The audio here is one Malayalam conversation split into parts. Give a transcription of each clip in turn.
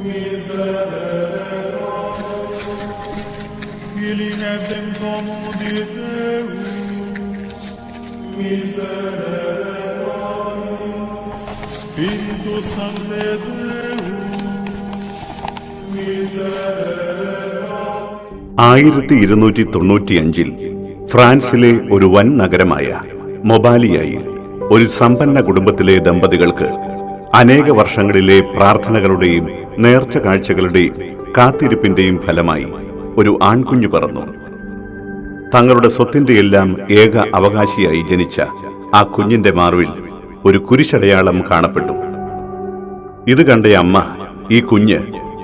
Spiritus Sancte Deus, 1295 ഫ്രാൻസിലെ ഒരു വൻ നഗരമായ മൊബാലിയയിൽ ഒരു സമ്പന്ന കുടുംബത്തിലെ ദമ്പതികൾക്ക് അനേക വർഷങ്ങളിലെ പ്രാർത്ഥനകളുടെയും നേർച്ച കാഴ്ചകളുടെയും കാത്തിരിപ്പിന്റെയും ഫലമായി ഒരു ആൺകുഞ്ഞു പിറന്നു. തങ്ങളുടെ സ്വത്തിന്റെ എല്ലാം ഏക അവകാശിയായി ജനിച്ച ആ കുഞ്ഞിന്റെ മാർവിൽ ഒരു കുരിശടയാളം കാണപ്പെട്ടു. ഇത് കണ്ട അമ്മ ഈ കുഞ്ഞ്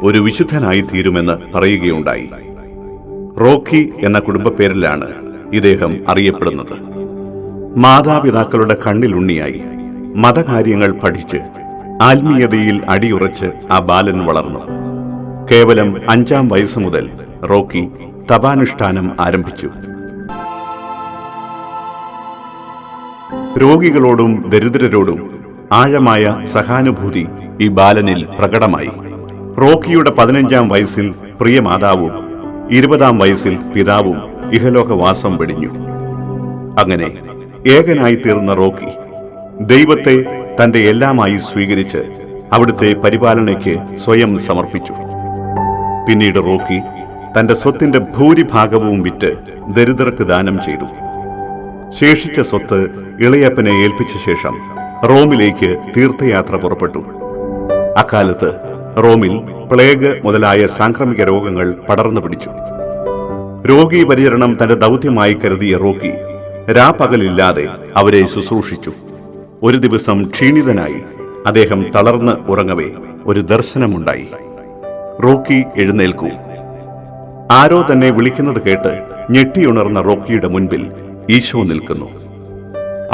ഒരു വിശുദ്ധനായി തീരുമെന്ന് പറയുകയുണ്ടായി. റോക്കി എന്ന കുടുംബ പേരിലാണ് ഇദ്ദേഹം അറിയപ്പെടുന്നത്. മാതാപിതാക്കളുടെ കണ്ണിലുണ്ണിയായി മതകാര്യങ്ങൾ പഠിച്ച് ആത്മീയതയിൽ അടിയുറച്ച് ആ ബാലൻ വളർന്നു. കേവലം 5-ാം വയസ്സ് മുതൽ റോക്കി തപാനുഷ്ഠാനം ആരംഭിച്ചു. രോഗികളോടും ദരിദ്രരോടും ആഴമായ സഹാനുഭൂതി ഈ ബാലനിൽ പ്രകടമായി. റോക്കിയുടെ 15-ാം വയസ്സിൽ പ്രിയമാതാവും 20-ാം വയസ്സിൽ പിതാവും ഇഹലോകവാസം വെടിഞ്ഞു. അങ്ങനെ ഏകനായി തീർന്ന റോക്കി ദൈവത്തെ തന്റെ എല്ലാമായി സ്വീകരിച്ച് അവിടുത്തെ പരിപാലനയ്ക്ക് സ്വയം സമർപ്പിച്ചു. പിന്നീട് റോക്കി തന്റെ സ്വത്തിന്റെ ഭൂരിഭാഗവും വിറ്റ് ദരിദ്രർക്ക് ദാനം ചെയ്തു. ശേഷിച്ച സ്വത്ത് ഇളയപ്പനെ ഏൽപ്പിച്ച ശേഷം റോമിലേക്ക് തീർത്ഥയാത്ര പുറപ്പെട്ടു. അക്കാലത്ത് റോമിൽ പ്ലേഗ് മുതലായ സാംക്രമിക രോഗങ്ങൾ പടർന്നു പിടിച്ചു. രോഗീ പരിചരണം തന്റെ ദൗത്യമായി കരുതിയ റോക്കി രാപ്പകലില്ലാതെ അവരെ ശുശ്രൂഷിച്ചു. ഒരു ദിവസം ക്ഷീണിതനായി അദ്ദേഹം തളർന്ന് ഉറങ്ങവേ ഒരു ദർശനമുണ്ടായി. റോക്കി എഴുന്നേൽക്കൂ. ആരോ തന്നെ വിളിക്കുന്നത് കേട്ട് ഞെട്ടിയുണർന്ന റോക്കിയുടെ മുൻപിൽ ഈശോ നിൽക്കുന്നു.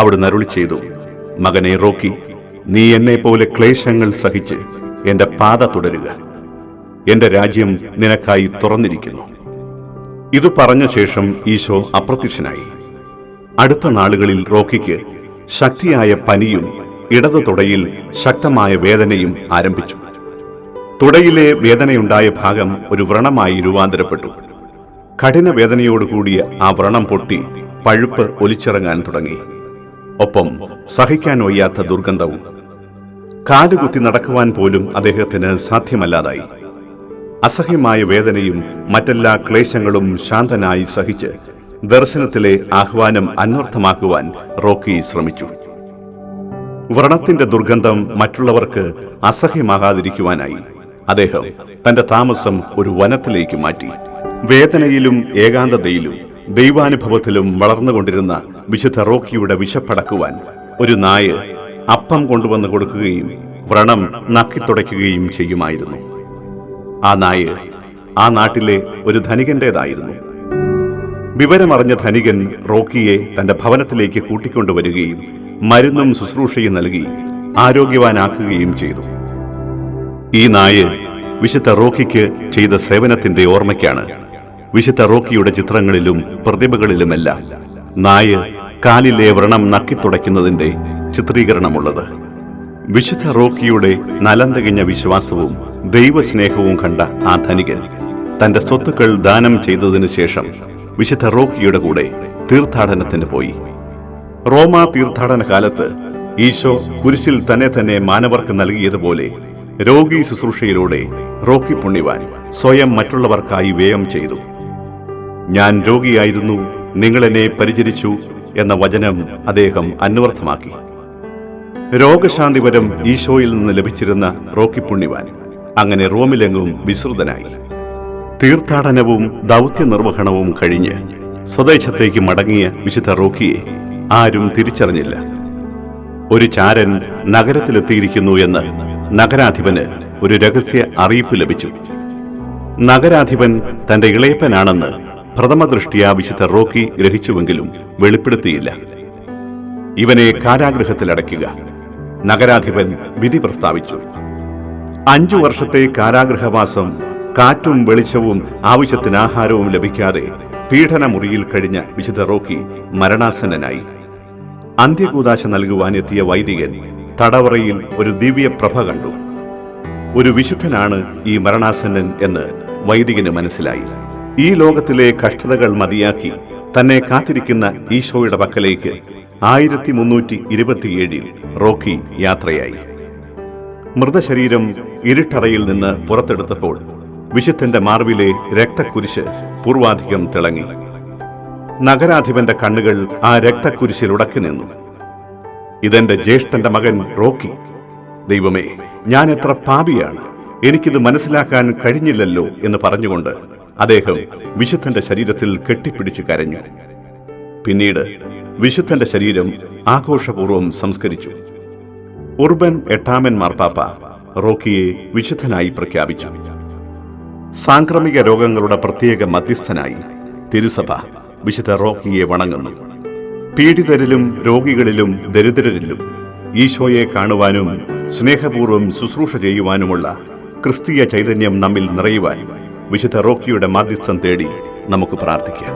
അവിടുന്ന് അരുളി ചെയ്തു, മകനെ റോക്കി, നീ എന്നെ പോലെ ക്ലേശങ്ങൾ സഹിച്ച് എന്റെ പാത തുടരുക. എന്റെ രാജ്യം നിനക്കായി തുറന്നിരിക്കുന്നു. ഇത് പറഞ്ഞ ശേഷം ഈശോ അപ്രത്യക്ഷനായി. അടുത്ത നാളുകളിൽ റോക്കിക്ക് ശക്തിയായ പനിയും ഇടതു തുടയിൽ ശക്തമായ വേദനയും ആരംഭിച്ചു. തുടയിലെ വേദനയുണ്ടായ ഭാഗം ഒരു വ്രണമായി രൂപാന്തരപ്പെട്ടു. കഠിന വേദനയോടുകൂടിയ ആ വ്രണം പൊട്ടി പഴുപ്പ് ഒലിച്ചിറങ്ങാൻ തുടങ്ങി. ഒപ്പം സഹിക്കാൻ വയ്യാത്ത ദുർഗന്ധവും. കാലുകുത്തി നടക്കുവാൻ പോലും അദ്ദേഹത്തിന് സാധ്യമല്ലാതായി. അസഹ്യമായ വേദനയും മറ്റെല്ലാ ക്ലേശങ്ങളും ശാന്തനായി സഹിച്ച് ദർശനത്തിലെ ആഹ്വാനം അന്വർത്ഥമാക്കുവാൻ റോക്കി ശ്രമിച്ചു. വ്രണത്തിന്റെ ദുർഗന്ധം മറ്റുള്ളവർക്ക് അസഹ്യമാകാതിരിക്കുവാനായി അദ്ദേഹം തന്റെ താമസം ഒരു വനത്തിലേക്ക് മാറ്റി. വേദനയിലും ഏകാന്തതയിലും ദൈവാനുഭവത്തിലും വളർന്നുകൊണ്ടിരുന്ന വിശുദ്ധ റോക്കിയുടെ വിശപ്പടക്കുവാൻ ഒരു നായ അപ്പം കൊണ്ടുവന്ന് കൊടുക്കുകയും വ്രണം നക്കിത്തുടയ്ക്കുകയും ചെയ്യുമായിരുന്നു. ആ നായ ആ നാട്ടിലെ ഒരു ധനികന്റേതായിരുന്നു. വിവരമറിഞ്ഞ ധനികൻ റോക്കിയെ തന്റെ ഭവനത്തിലേക്ക് കൂട്ടിക്കൊണ്ടുവരികയും മരുന്നും ശുശ്രൂഷയും നൽകി ആരോഗ്യവാനാക്കുകയും ചെയ്തു. ഈ നായ വിശുദ്ധ റോക്കിക്ക് ചെയ്ത സേവനത്തിന്റെ ഓർമ്മയ്ക്കാണ് വിശുദ്ധ റോക്കിയുടെ ചിത്രങ്ങളിലും പ്രതിമകളിലുമെല്ലാം നായ കാലിലെ വ്രണം നക്കിത്തുടയ്ക്കുന്നതിന്റെ ചിത്രീകരണമുള്ളത്. വിശുദ്ധ റോക്കിയുടെ നലം തികഞ്ഞ വിശ്വാസവും ദൈവസ്നേഹവും കണ്ട ആ ധനികൻ തന്റെ സ്വത്തുക്കൾ ദാനം ചെയ്തതിനു ശേഷം വിശുദ്ധ റോക്കിയുടെ കൂടെ തീർത്ഥാടനത്തിന് പോയി. റോമാ തീർത്ഥാടന കാലത്ത് ഈശോ കുരിശിൽ തന്നെ മാനവർക്ക് നൽകിയതുപോലെ രോഗി ശുശ്രൂഷയിലൂടെ റോക്കി പുണ്യവാൻ സ്വയം മറ്റുള്ളവർക്കായി വ്യയം ചെയ്തു. ഞാൻ രോഗിയായിരുന്നു, നിങ്ങളെന്നെ പരിചരിച്ചു എന്ന വചനം അദ്ദേഹം അന്വർത്ഥമാക്കി. രോഗശാന്തിവരം ഈശോയിൽ നിന്ന് ലഭിച്ചിരുന്ന റോക്കി പുണ്യവാൻ അങ്ങനെ റോമിലെങ്ങും വിസ്തൃതനായി. തീർത്ഥാടനവും ദൗത്യ നിർവഹണവും കഴിഞ്ഞ് സ്വദേശത്തേക്ക് മടങ്ങിയ വിശുദ്ധ റോക്കിയെ ആരും തിരിച്ചറിഞ്ഞില്ല. ഒരു ചാരൻ നഗരത്തിലെത്തിയിരിക്കുന്നു എന്ന് നഗരാധിപന് ഒരു രഹസ്യ അറിയിപ്പ് ലഭിച്ചു. നഗരാധിപൻ തന്റെ ഇളയപ്പനാണെന്ന് പ്രഥമദൃഷ്ട്യാ വിശുദ്ധ റോക്കി ഗ്രഹിച്ചുവെങ്കിലും വെളിപ്പെടുത്തിയില്ല. ഇവനെ കാരാഗൃഹത്തിലടയ്ക്കുക. നഗരാധിപൻ വിധി പ്രസ്താവിച്ചു. 5 വർഷത്തെ കാരാഗൃഹവാസം, കാറ്റും വെളിച്ചവും ആവശ്യത്തിന് ആഹാരവും ലഭിക്കാതെ പീഡനമുറിയിൽ കഴിഞ്ഞ വിശുദ്ധ റോക്കി മരണാസന്നനായി. അന്ത്യകൂദാശ നൽകുവാൻ എത്തിയ വൈദികൻ തടവറയിൽ ഒരു ദിവ്യപ്രഭ കണ്ടു. ഒരു വിശുദ്ധനാണ് ഈ മരണാസന്നൻ എന്ന് വൈദികന് മനസ്സിലായി. ഈ ലോകത്തിലെ കഷ്ടതകൾ മതിയാക്കി തന്നെ കാത്തിരിക്കുന്ന ഈശോയുടെ പക്കലേക്ക് 1327 റോക്കി യാത്രയായി. മൃതശരീരം ഇരുട്ടറയിൽ നിന്ന് പുറത്തെടുത്തപ്പോൾ വിശുദ്ധന്റെ മാർവിലെ രക്തക്കുരിശ് പൂർവാധികം തിളങ്ങി. നഗരാധിപന്റെ കണ്ണുകൾ ആ രക്തക്കുരിശിൽ ഉടക്കി നിന്നു. ഇതെന്റെ ജ്യേഷ്ഠന്റെ മകൻ റോക്കി. ദൈവമേ, ഞാൻ എത്ര പാപിയാണ്, എനിക്കിത് മനസ്സിലാക്കാൻ കഴിഞ്ഞില്ലല്ലോ എന്ന് പറഞ്ഞുകൊണ്ട് അദ്ദേഹം വിശുദ്ധന്റെ ശരീരത്തിൽ കെട്ടിപ്പിടിച്ച് കരഞ്ഞു. പിന്നീട് വിശുദ്ധന്റെ ശരീരം ആഘോഷപൂർവ്വം സംസ്കരിച്ചു. ഉർബൻ 8 മാർപ്പാപ്പ റോക്കിയെ വിശുദ്ധനായി പ്രഖ്യാപിച്ചു. സാംക്രമിക രോഗങ്ങളുടെ പ്രത്യേക മധ്യസ്ഥനായി തിരുസഭ വിശുദ്ധ റോക്കിയെ വണങ്ങുന്നു. പീഡിതരിലും രോഗികളിലും ദരിദ്രരിലും ഈശോയെ കാണുവാനും സ്നേഹപൂർവ്വം ശുശ്രൂഷ ചെയ്യുവാനുമുള്ള ക്രിസ്തീയ ചൈതന്യം നമ്മിൽ നിറയുവാൻ വിശുദ്ധ റോക്കിയുടെ മാധ്യസ്ഥം തേടി നമുക്ക് പ്രാർത്ഥിക്കാം.